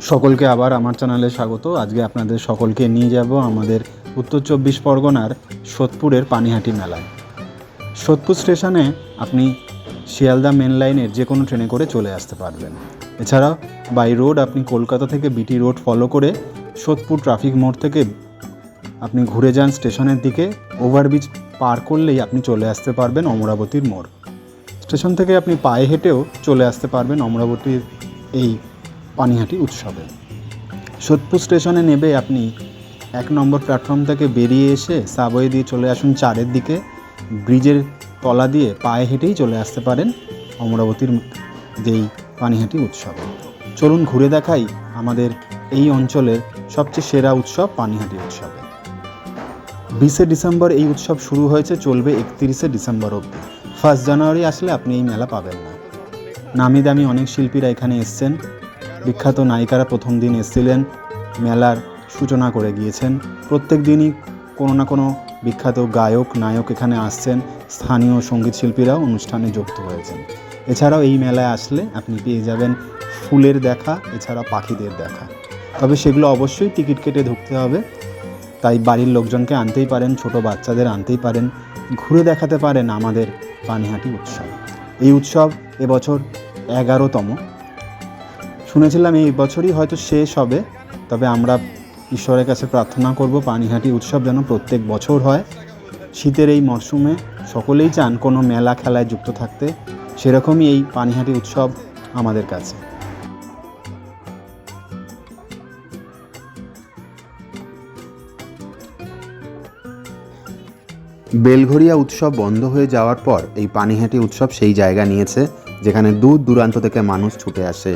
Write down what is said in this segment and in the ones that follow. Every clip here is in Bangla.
সকলকে আবার আমার চ্যানেলে স্বাগত। আজকে আপনাদের সকলকে নিয়ে যাব আমাদের উত্তর 24 পরগনার সোদপুরের পানিহাটি মেলায়। সোদপুর স্টেশনে আপনি শিয়ালদা মেন লাইনের যে কোনো ট্রেনে করে চলে আসতে পারবেন। এছাড়াও বাই রোড আপনি কলকাতা থেকে বিটি রোড ফলো করে সোদপুর ট্রাফিক মোড় থেকে আপনি ঘুরে যান স্টেশনের দিকে, ওভারব্রিজ পার করলেই আপনি চলে আসতে পারবেন অমরাবতীর মোড়। স্টেশন থেকে আপনি পায়ে হেঁটেও চলে আসতে পারবেন অমরাবতীর এই পানিহাটি উৎসবে। সোদপুর স্টেশনে নেবে আপনি 1 নম্বর প্ল্যাটফর্ম থেকে বেরিয়ে এসে সাবওয়ে দিয়ে চলে আসুন 4-এর দিকে, ব্রিজের তলা দিয়ে পায়ে হেঁটেই চলে আসতে পারেন অমরাবতীর যেই পানিহাটি উৎসবে। চলুন ঘুরে দেখাই আমাদের এই অঞ্চলের সবচেয়ে সেরা উৎসব পানিহাটি উৎসবে। 20 ডিসেম্বর এই উৎসব শুরু হয়েছে, চলবে 31 ডিসেম্বর অবধি। 1 জানুয়ারি আসলে আপনি এই মেলা পাবেন না। নামি দামি অনেক শিল্পীরা এখানে এসছেন, বিখ্যাত নায়িকারা প্রথম দিন এসেছিলেন, মেলার সূচনা করে গিয়েছেন। প্রত্যেক দিনই কোনো না কোনো বিখ্যাত গায়ক নায়ক এখানে আসছেন, স্থানীয় সঙ্গীত শিল্পীরাও অনুষ্ঠানে যুক্ত হয়েছেন। এছাড়াও এই মেলায় আসলে আপনি পেয়ে যাবেন ফুলের দেখা, এছাড়া পাখিদের দেখা। তবে সেগুলো অবশ্যই টিকিট কেটে ঢুকতে হবে, তাই বাড়ির লোকজনকে আনতেই পারেন, ছোট বাচ্চাদের আনতেই পারেন, ঘুরে দেখাতে পারেন আমাদের পানিহাটি উৎসব। এই উৎসব এবছর 11তম। শুনেছিলাম এই বছরই হয়তো শেষ হবে, তবে আমরা ঈশ্বরের কাছে প্রার্থনা করব পানিহাটি উৎসব যেন প্রত্যেক বছর হয়। শীতের এই মরশুমে সকলেই চান কোনো মেলা খেলায় যুক্ত থাকতে, সেরকমই এই পানিহাটি উৎসব আমাদের কাছে। বেলঘরিয়া উৎসব বন্ধ হয়ে যাওয়ার পর এই পানিহাটি উৎসব সেই জায়গা নিয়েছে যেখানে দূর দূরান্ত থেকে মানুষ ছুটে আসে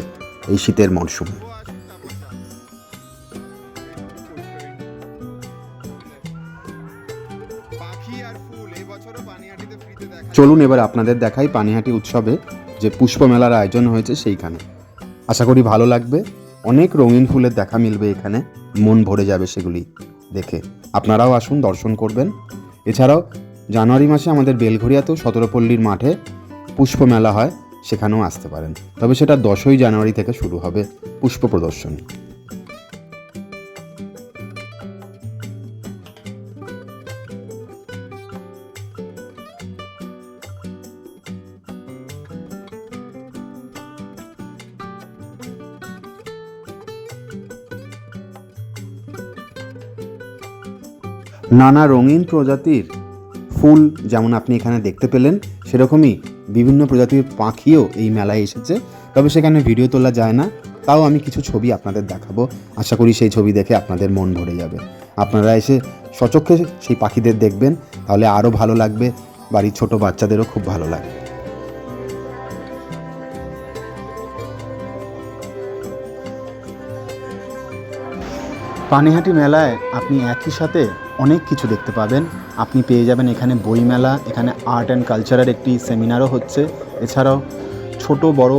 এই শীতের মরশুমে। চলুন এবার আপনাদের দেখাই পানিহাটি উৎসবে যে পুষ্প মেলার আয়োজন হয়েছে সেইখানে। আশা করি ভালো লাগবে, অনেক রঙিন ফুলের দেখা মিলবে এখানে, মন ভরে যাবে সেগুলি দেখে। আপনারাও আসুন, দর্শন করবেন। এছাড়াও জানুয়ারি মাসে আমাদের বেলঘরিয়াতেও সতেরোপল্লীর মাঠে পুষ্প মেলা হয়, সেখানেও আসতে পারেন। তবে সেটা 10ই জানুয়ারি থেকে শুরু হবে পুষ্প প্রদর্শনী। নানা রঙিন প্রজাতির ফুল যেমন আপনি এখানে দেখতে পেলেন, সেরকমই বিভিন্ন প্রজাতির পাখিও এই মেলায় এসেছে। তবে সেখানে ভিডিও তোলা যায় না, তাও আমি কিছু ছবি আপনাদের দেখাবো। আশা করি সেই ছবি দেখে আপনাদের মন ভরে যাবে। আপনারা এসে সচক্ষে সেই পাখিদের দেখবেন, তাহলে আরও ভালো লাগবে, বাড়ির ছোট বাচ্চাদেরও খুব ভালো লাগবে। পানিহাটি মেলায় আপনি একই সাথে অনেক কিছু দেখতে পাবেন। আপনি পেয়ে যাবেন এখানে বই মেলা, এখানে আর্ট অ্যান্ড কালচারের একটি সেমিনারও হচ্ছে। এছাড়াও ছোট বড়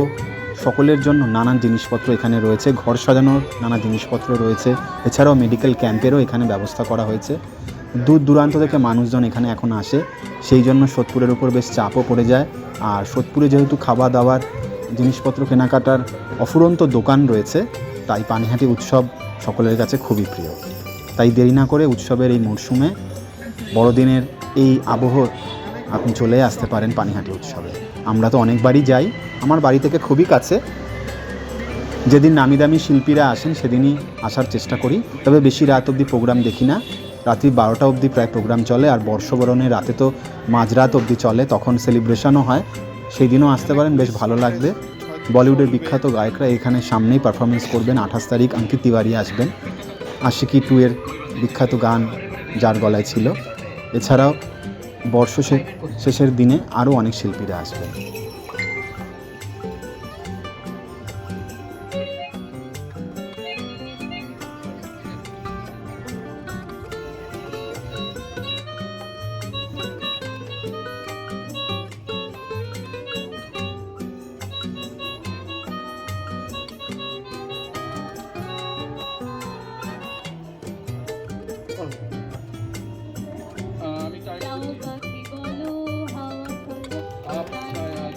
সকলের জন্য নানান জিনিসপত্র এখানে রয়েছে, ঘর সাজানোর নানা জিনিসপত্র রয়েছে। এছাড়াও মেডিকেল ক্যাম্পেরও এখানে ব্যবস্থা করা হয়েছে। দূর দূরান্ত থেকে মানুষজন এখানে এখন আসে, সেই জন্য সোদপুরের উপর বেশ চাপও পড়ে যায়। আর সোদপুরে যেহেতু খাওয়া দাওয়ার জিনিসপত্র কেনাকাটার অফুরন্ত দোকান রয়েছে, তাই পানিহাটি উৎসব সকলের কাছে খুবই প্রিয়। তাই দেরি না করে উৎসবের এই মরশুমে বড়দিনের এই আবহ আপনি চলে আসতে পারেন পানিহাটি উৎসবে। আমরা তো অনেকবারই যাই, আমার বাড়ি থেকে খুবই কাছে। যেদিন নামি দামি শিল্পীরা আসেন সেদিনই আসার চেষ্টা করি, তবে বেশি রাত অবধি প্রোগ্রাম দেখি না। রাত্রি 12টা অবধি প্রায় প্রোগ্রাম চলে, আর বর্ষবরণের রাতে তো মাঝরাত অবধি চলে, তখন সেলিব্রেশনও হয়। সেই দিনও আসতে পারেন, বেশ ভালো লাগবে। বলিউডের বিখ্যাত গায়করা এখানে সামনেই পারফরমেন্স করবেন। 28 তারিখ অঙ্কিত তিওয়ারি আসবেন, আশিকি 2 এর বিখ্যাত গান যার গলায় ছিল। এছাড়াও শেষের দিনে আরও অনেক শিল্পীরা আসবেন। আমি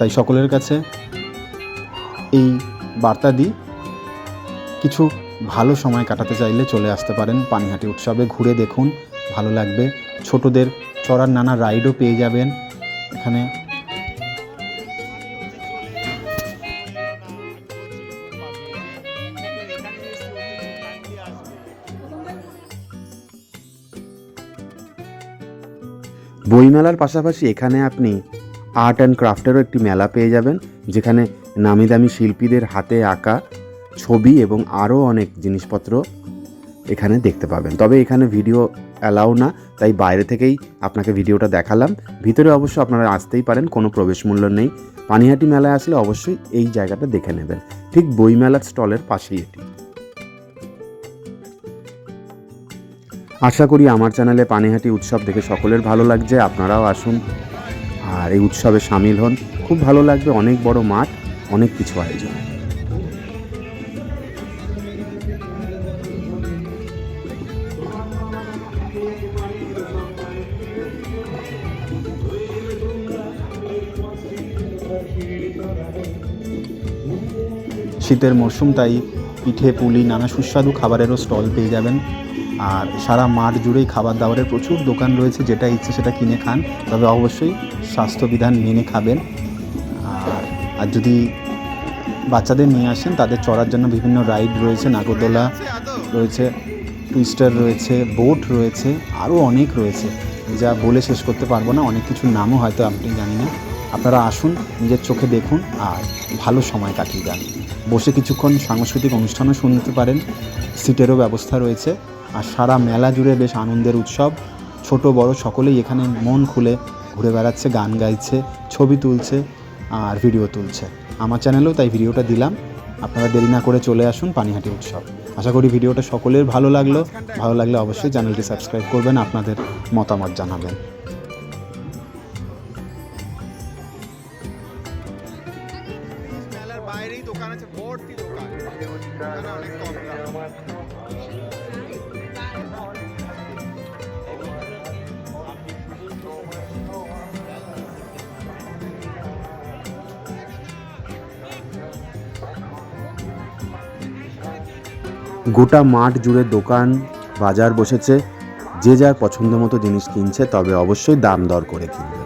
তাই সকলের কাছে এই বার্তা দিই, কিছু ভালো সময় কাটাতে চাইলে চলে আসতে পারেন পানিহাটি উৎসবে। ঘুরে দেখুন, ভালো লাগবে। ছোটদের চড়ার নানা রাইডও পেয়ে যাবেন এখানে। বইমেলার পাশাপাশি এখানে আপনি আর্ট অ্যান্ড ক্রাফটেরও একটি মেলা পেয়ে যাবেন, যেখানে নামি দামি শিল্পীদের হাতে আঁকা ছবি এবং আরও অনেক জিনিসপত্র এখানে দেখতে পাবেন। তবে এখানে ভিডিও অ্যালাউ না, তাই বাইরে থেকেই আপনাকে ভিডিওটা দেখালাম। ভিতরে অবশ্য আপনারা আসতেই পারেন, কোনো প্রবেশ মূল্য নেই। পানিহাটি মেলায় আসলে অবশ্যই এই জায়গাটা দেখে নেবেন, ঠিক বইমেলার স্টলের পাশেই এটি। আশা করি আমার চ্যানেলে পানিহাটি উৎসব দেখে সকলের ভালো লাগছে। আপনারাও আসুন আর এই উৎসবে সামিল হন, খুব ভালো লাগবে। অনেক বড় মাঠ, অনেক কিছু আয়োজন। শীতের মরশুম, তাই পিঠে পুলি নানা সুস্বাদু খাবারেরও স্টল পেয়ে যাবেন। আর সারা মাঠ জুড়েই খাবার দাবারের প্রচুর দোকান রয়েছে, যেটা ইচ্ছে সেটা কিনে খান, তবে অবশ্যই স্বাস্থ্যবিধান মেনে খাবেন। আর যদি বাচ্চাদের নিয়ে আসেন, তাদের চড়ার জন্য বিভিন্ন রাইড রয়েছে, নাগরদোলা রয়েছে, টুইস্টার রয়েছে, বোট রয়েছে, আরও অনেক রয়েছে, যা বলে শেষ করতে পারবো না। অনেক কিছুর নামও হয়তো আপনি জানি না। আপনারা আসুন, নিজের চোখে দেখুন আর ভালো সময় কাটিয়ে যান। বসে কিছুক্ষণ সাংস্কৃতিক অনুষ্ঠানও শুনতে পারেন, সিটেরও ব্যবস্থা রয়েছে। আর সারা মেলা জুড়ে বেশ আনন্দের উৎসব, ছোট বড় সকলেই এখানে মন খুলে ঘুরে বেড়াচ্ছে, গান গাইছে, ছবি তুলছে আর ভিডিও তুলছে। আমার চ্যানেলেও তাই ভিডিওটা দিলাম। আপনারা দেরি না করে চলে আসুন পানিহাটি উৎসব। আশা করি ভিডিওটা সকলের ভালো লাগলে অবশ্যই চ্যানেলটি সাবস্ক্রাইব করবেন, আপনাদের মতামত জানাবেন। মেলার বাইরেই দোকান আছে, ভর্তি দোকান, অনেক কম দাম। গোটা মাঠ জুড়ে দোকান বাজার বসেছে, যে যার পছন্দ মতো জিনিস কিনছে, তবে অবশ্যই দাম দর করে কিনবে।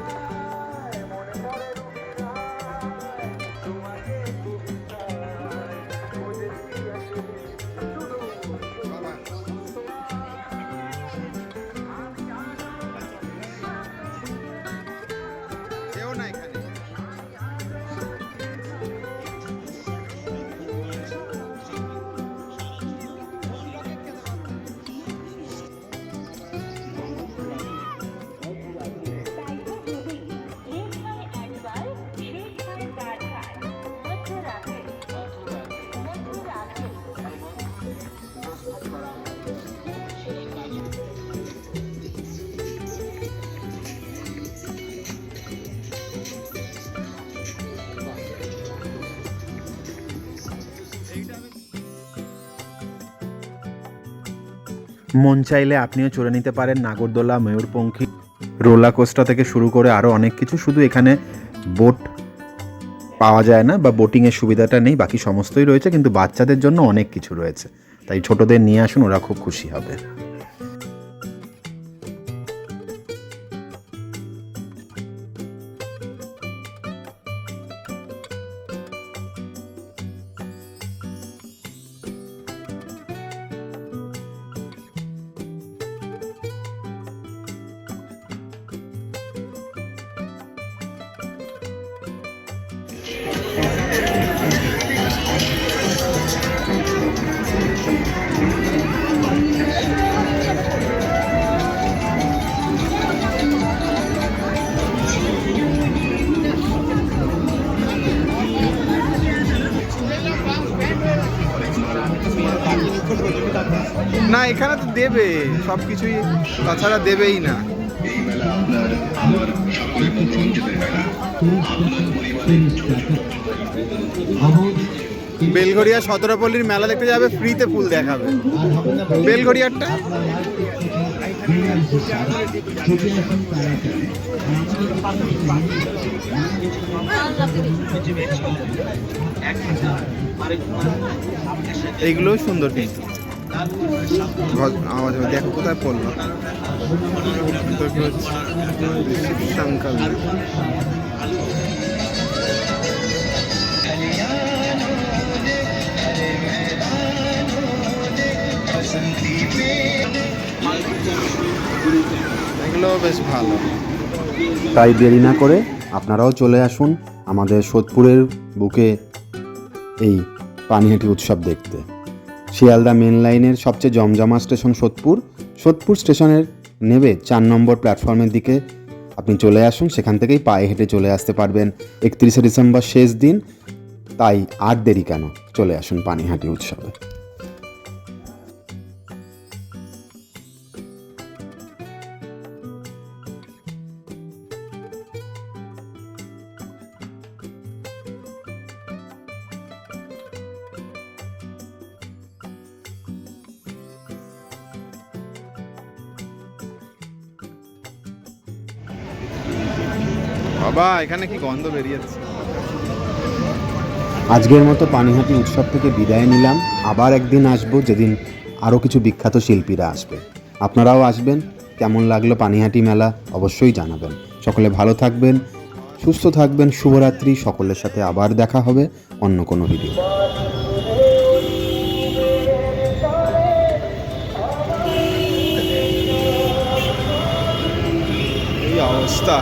যেও না এখানে। মন চাইলে আপনিও চড়ে নিতে পারেন নাগরদোলা, ময়ূরপঙ্খী, রোলার কোস্টার থেকে শুরু করে আরও অনেক কিছু। শুধু এখানে বোট পাওয়া যায় না বা বোটিংয়ের সুবিধাটা নেই, বাকি সমস্তই রয়েছে, কিন্তু বাচ্চাদের জন্য অনেক কিছু রয়েছে। তাই ছোটদের নিয়ে আসুন, ওরা খুব খুশি হবে। না, এখানে তো দেবে সব কিছুই, তাছাড়া দেবেই না। বেলঘড়িয়া সতেরোপল্লীর মেলা দেখতে যাবে, ফ্রিতে ফুল দেখাবে। বেলঘড়িয়ারটা এইগুলোও সুন্দর কিন্তু আওয়াজ হবে, দেখো কোথায় পড়লো শঙ্কর। এগুলো বেশ ভালো। তাই দেরি না করে আপনারাও চলে আসুন আমাদের সোদপুরের বুকে এই পানিহাটি উৎসব দেখতে। শিয়ালদা মেন লাইনের সবচেয়ে জমজমা স্টেশন সোদপুর। সোদপুর স্টেশনের নেবে 4 নম্বর প্ল্যাটফর্মের দিকে আপনি চলে আসুন, সেখান থেকেই পায়ে হেঁটে চলে আসতে পারবেন 31শে ডিসেম্বর শেষ দিন। তাই আর দেরি কেন, চলে আসুন পানিহাটি উৎসবে। বাবা এখানে কি গন্ধ বেরিয়েছে। আজকের মতো পানিহাটি উৎসব থেকে বিদায় নিলাম। আবার একদিন আসবো, যেদিন আরও কিছু বিখ্যাত শিল্পীরা আসবে। আপনারাও আসবেন। কেমন লাগলো পানিহাটি মেলা অবশ্যই জানাবেন। সকলে ভালো থাকবেন, সুস্থ থাকবেন। শুভরাত্রি। সকলের সাথে আবার দেখা হবে অন্য কোনো ভিডিও। এই অবস্থা।